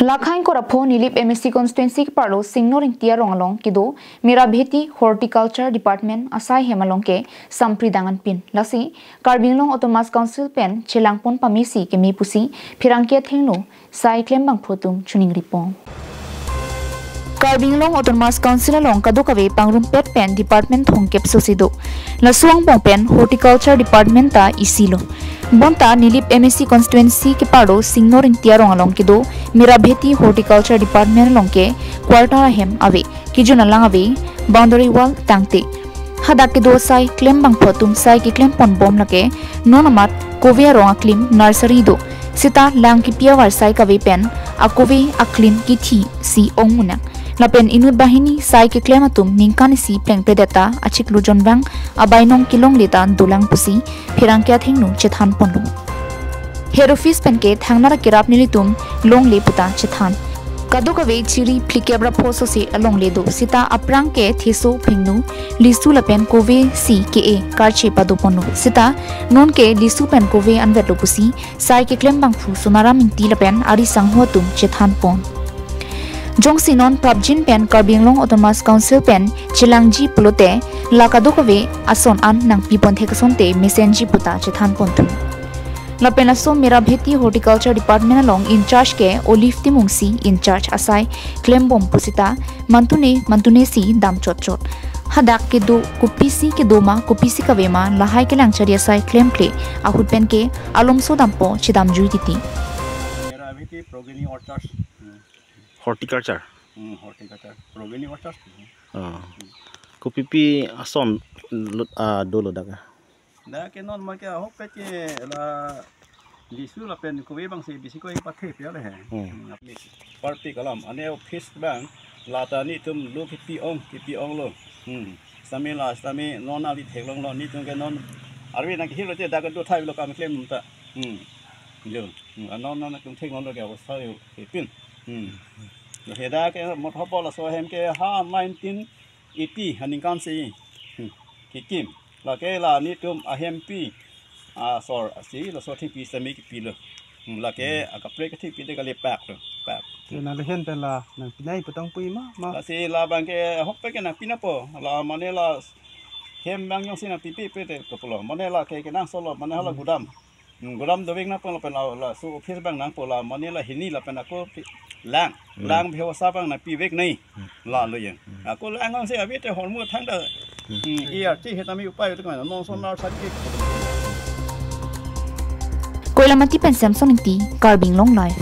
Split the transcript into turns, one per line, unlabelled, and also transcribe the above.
Lakhain Korapho Nilip MSc constituency parlo Singnor Intia Rongalong Kido Merabheti Horticulture Department Asai Hemalong ke Sampridang pin lasi Karbinglong Autonomous Council pen Chelangpon Pamisi ke mi pusi Phirangke thengno sai klembang photum chuning ripong Karbinglong Autonomous Council along kadukawe pangrum pet pen department thongkep sosido lasuang pong pen Horticulture Department ta isilo Bonta Nilip MSc constituency ke paro Singnor Intia Rongalong kido Merabheti Horticulture Department longke quarter hem ave kijuna lang ave boundary wall tangte hadak ke do sai claim bang photum sai ki claim pon bom lake nonamat kovia ronga claim nursery do sita lang ki pia war sai ka ve pen akove aklim ki thi si onguna lapen inut bahini sai ki claim atum ningkan si pleng predata achik lujon bang abainong kilong leta dulang pusi phirangkya thengnu chethan ponlu Head office penke thangnara kirap nilitum long le puta chethan kadukawe chiri plikebra phoso se along le do sita aprang ke theso phingnu lisu lapen kove si ke a karche padoponu sita non ke lisu pen kove anvet lopusi sai ke klem bang phu sunara minti lapen ari sangho tum chethan pon Jongsinon Prabjin pen Karbinglong Autonomous Council pen Chilangji pulote lakadukawe ason an nang pipon thekasonte mesenji puta chethan pontu Lapenaso Merabheti Horticulture Department along in charge ke Olive Timungsi in charge asai claim bom pusita mantune si dam chot hadak ke do kupisi ke doma kupisi ka vema lahai ke langchari asai claim kle ahut pen ke alomso dampo chidam jui titi
Merabheti Progeny Orchards
Horticulture
Progeny Orchards
kupipi ason dolo daga
da ke non ma ke hope ke la lisu la pen ko bang se bisi ko pathe pe le he party kalam ane office bang la ta ni tum lu ki ong lo sami non ali theklong lo ni tum ke non arwi na ki hilo te da ka do thai lo ka me klem ta jo non tum thek non lo ke o sa e pin he da ke mo thopo la so hem ke ha 1980 haning kan se ki kim la ke la ni tum ahem pi sor si la so thi pi sami ki pi lo la ke ka pre ka thi pi de ka le pak
na le hen pen la na pinai putang pui ma
la si la bang ke hok pe ke na pina po la mane la hem bang yong sina pi pe te ko lo mane la ke nang solo mane la gudam do beng na po la pen la so office bang nang po la mane la hini la pen ko lang bhewa sa bang na pi vek nei la lo yen ko lang ngang se abi te hon mu thang da ti hetami upai to kana non son nar sati
Koilamati pen Samsung inti Karbinglong life